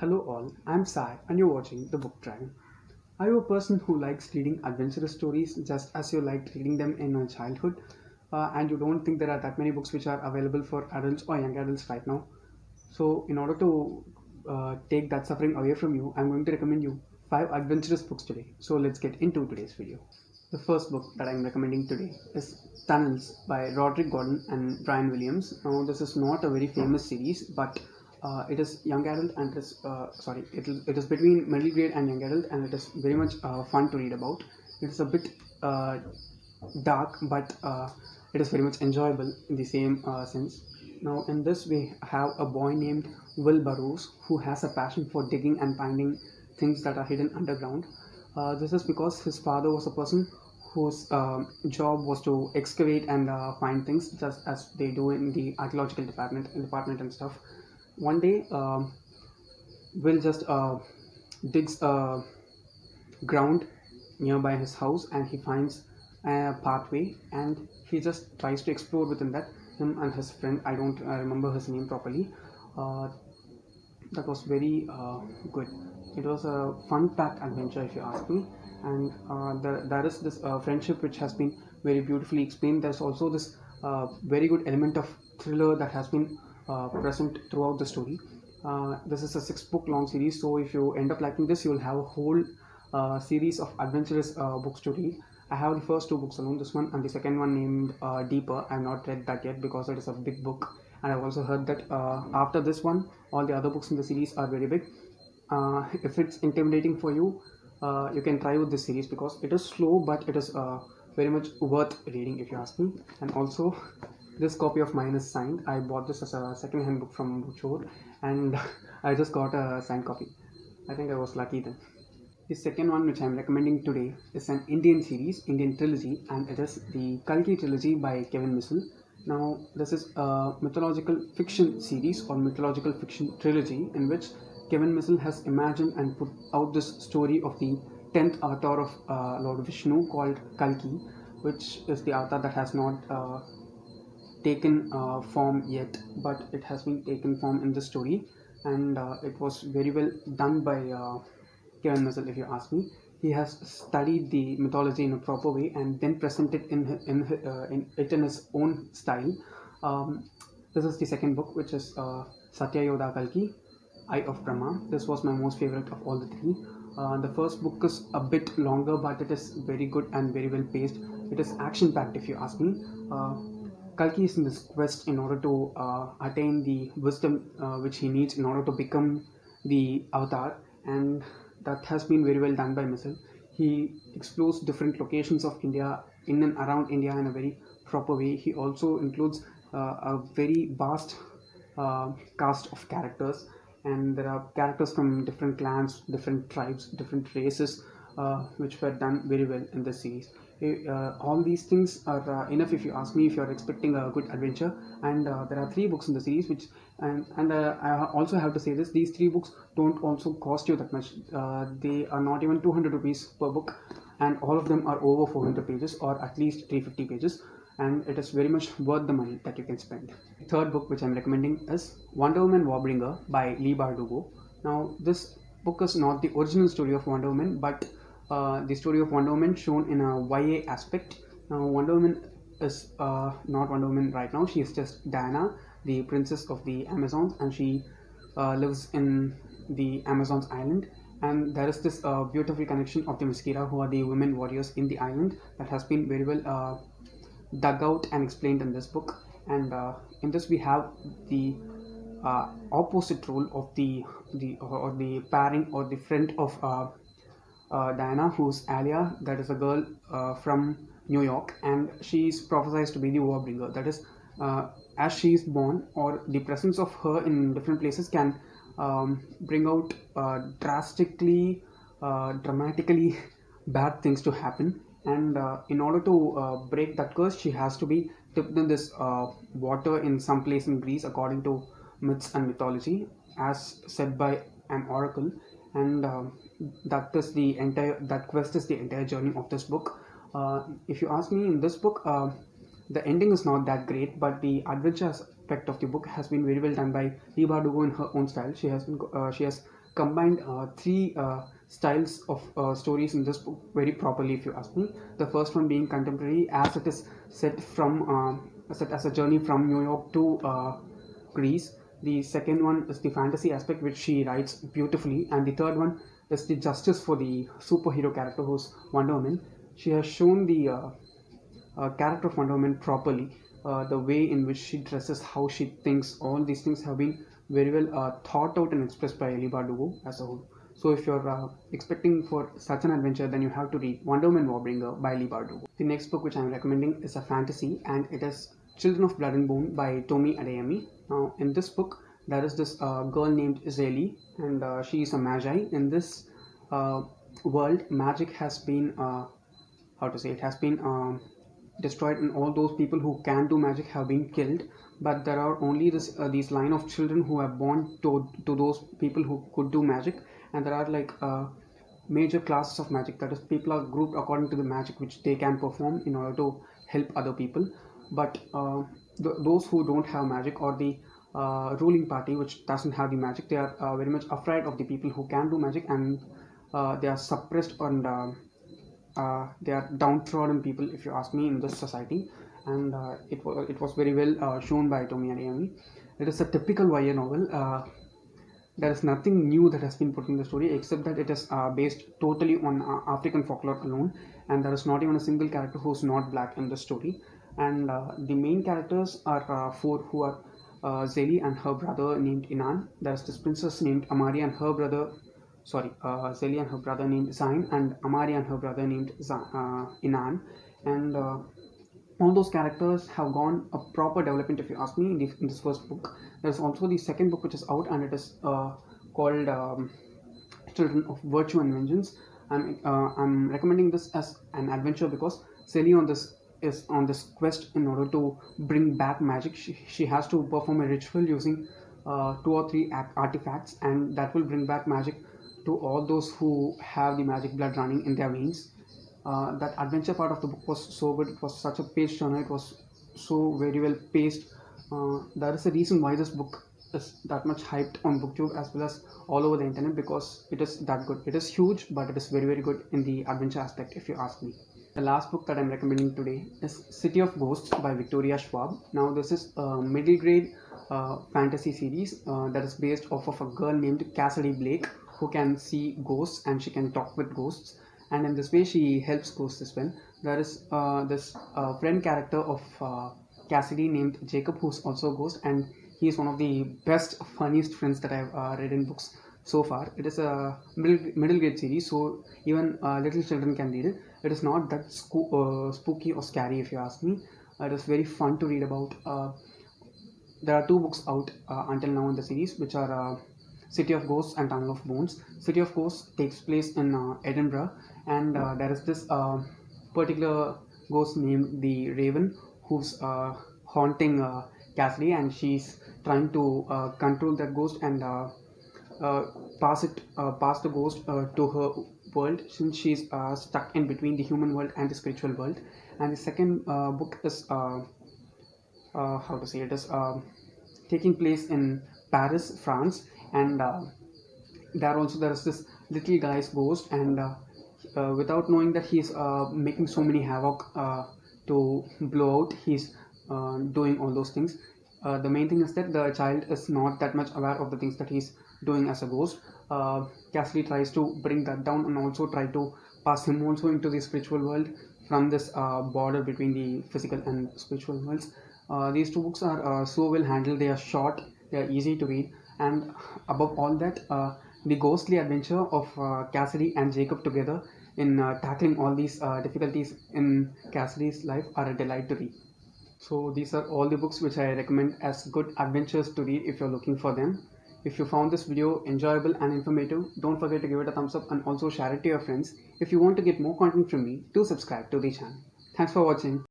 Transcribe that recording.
Hello all, I'm Sai and you're watching The Book Trial. Are you a person who likes reading adventurous stories just as you liked reading them in your childhood and you don't think there are that many books which are available for adults or young adults right now? So in order to take that suffering away from you, I'm going to recommend you 5 adventurous books today. So let's get into today's video. The first book that I'm recommending today is Tunnels by Rodrick, Gordan and Brian Williams. Now this is not a very famous series, but it is young adult and it is between middle grade and young adult, and it is very much fun to read about. It is a bit dark, but it is very much enjoyable in the same sense. Now in this we have a boy named Will Burrows who has a passion for digging and finding things that are hidden underground. This is because his father was a person whose job was to excavate and find things just as they do in the archaeological department and stuff. One day, Will just digs ground nearby his house and he finds a pathway, and he just tries to explore within that. Him and his friend, I don't remember his name properly. That was very good. It was a fun-packed adventure, if you ask me. And there is this friendship which has been very beautifully explained. There's also this very good element of thriller that has been present throughout the story. This is a 6-book long series, so if you end up liking this, you will have a whole series of adventurous books to read. I have the first 2 books alone, this one and the second one named Deeper. I have not read that yet because it is a big book, and I've also heard that after this one, all the other books in the series are very big. If it's intimidating for you, you can try with this series because it is slow, but it is very much worth reading if you ask me. And also, this copy of mine is signed. I bought this as a second-hand book from bookstore, and I just got a signed copy. I think I was lucky then. The second one which I am recommending today is an Indian series, Indian trilogy, and it is the Kalki trilogy by Kevin Missal. Now, this is a mythological fiction series or mythological fiction trilogy in which Kevin Missal has imagined and put out this story of the 10th avatar of Lord Vishnu called Kalki, which is the avatar that has not taken form yet, but it has been taken form in the story, and it was very well done by Kevin Missal, if you ask me. He has studied the mythology in a proper way and then presented in his own style. This is the second book, which is Satya Yoda Kalki, Eye of Brahma. This was my most favorite of all the 3. The first book is a bit longer, but it is very good and very well paced. It is action packed, if you ask me. Kalki is in this quest in order to attain the wisdom which he needs in order to become the avatar, and that has been very well done by Missal. He explores different locations of India, in and around India, in a very proper way. He also includes a very vast cast of characters, and there are characters from different clans, different tribes, different races, which were done very well in this series. All these things are enough if you ask me, if you are expecting a good adventure. And there are 3 books in the series, which I also have to say this: these 3 books don't also cost you that much. They are not even 200 rupees per book, and all of them are over 400 pages or at least 350 pages, and it is very much worth the money that you can spend. The third book which I'm recommending is Wonderwoman, WARBRINGER by Leigh Bardugo. Now this book is not the original story of Wonder Woman, but the story of Wonder Woman shown in a YA aspect. Now Wonder Woman is not Wonder Woman right now. She is just Diana, the princess of the Amazons, and she lives in the Amazons island. And there is this beautiful connection of the Mosquera, who are the women warriors in the island, that has been very well dug out and explained in this book. And in this we have the opposite role of the pairing or the friend of Diana, who's Alia. That is a girl from New York, and she is prophesied to be the Warbringer. That is, as she is born, or the presence of her in different places can bring out dramatically bad things to happen. And in order to break that curse, she has to be dipped in this water in some place in Greece, according to myths and mythology, as said by an oracle. And that quest is the entire journey of this book. If you ask me, in this book, the ending is not that great, but the adventure aspect of the book has been very well done by Leigh Bardugo in her own style. She has combined three styles of stories in this book very properly, if you ask me. The first one being contemporary, as it is set as a journey from New York to Greece. The second one is the fantasy aspect, which she writes beautifully, and the third one is the justice for the superhero character who's Wonder Woman. She has shown the character of Wonder Woman properly. The way in which she dresses, how she thinks, all these things have been very well thought out and expressed by Leigh Bardugo as a whole. So if you're expecting for such an adventure, then you have to read Wonder Woman Warbringer by Leigh Bardugo. The next book which I'm recommending is a fantasy, and it is Children of Blood and Bone by Tomi Adeyemi. Now in this book, there is this girl named Zeli, and she is a magi. In this world, magic has been it has been destroyed, and all those people who can do magic have been killed. But there are only these line of children who are born to those people who could do magic, and there are like major classes of magic, that is, people are grouped according to the magic which they can perform in order to help other people. But those who don't have magic, or the ruling party which doesn't have the magic, they are very much afraid of the people who can do magic, and they are suppressed, and they are downtrodden people, if you ask me, in this society. And it was very well shown by Tomi Adeyemi. It is a typical YA novel. There is nothing new that has been put in the story, except that it is based totally on African folklore alone, and there is not even a single character who is not black in the story. And the main characters are four, who are Zeli and her brother named Inan. There is this princess named Amari and her brother, Zeli and her brother named Zain, and Amari and her brother named Inan. And all those characters have gone a proper development, if you ask me, in this first book. There's also the second book which is out, and it is called Children of Virtue and Vengeance. I'm recommending this as an adventure because Zeli is on this quest in order to bring back magic. She has to perform a ritual using 2 or 3 artifacts, and that will bring back magic to all those who have the magic blood running in their veins. That adventure part of the book was so good. It was such a page turner. It was so very well paced. There is a reason why this book is that much hyped on BookTube as well as all over the internet, because it is that good. It is huge, but it is very, very good in the adventure aspect, if you ask me. The last book that I'm recommending today is City of Ghosts by Victoria Schwab. Now this is a middle grade fantasy series that is based off of a girl named Cassidy Blake, who can see ghosts and she can talk with ghosts, and in this way she helps ghosts as well. There is this friend character of Cassidy named Jacob, who's also a ghost, and he is one of the best, funniest friends that I've read in books so far. It is a middle grade series, so even little children can read it. It is not that spooky or scary, if you ask me. It is very fun to read about. There are 2 books out until now in the series, which are City of Ghosts and Tunnel of Bones. City of Ghosts takes place in Edinburgh, and there is this particular ghost named the Raven, who's haunting Cassidy, and she's trying to control that ghost and pass the ghost to her world, since she's stuck in between the human world and the spiritual world. And the second book is taking place in Paris, France, and there is this little guy's ghost, and without knowing that he's making so many havoc to blow out, he's doing all those things. The main thing is that the child is not that much aware of the things that he's doing as a ghost. Cassidy tries to bring that down and also try to pass him also into the spiritual world from this border between the physical and spiritual worlds. These 2 books are so well handled. They are short, they are easy to read, and above all that, the ghostly adventure of Cassidy and Jacob together in tackling all these difficulties in Cassidy's life are a delight to read. So these are all the books which I recommend as good adventures to read if you're looking for them. If you found this video enjoyable and informative, don't forget to give it a thumbs up and also share it to your friends. If you want to get more content from me, do subscribe to the channel. Thanks for watching.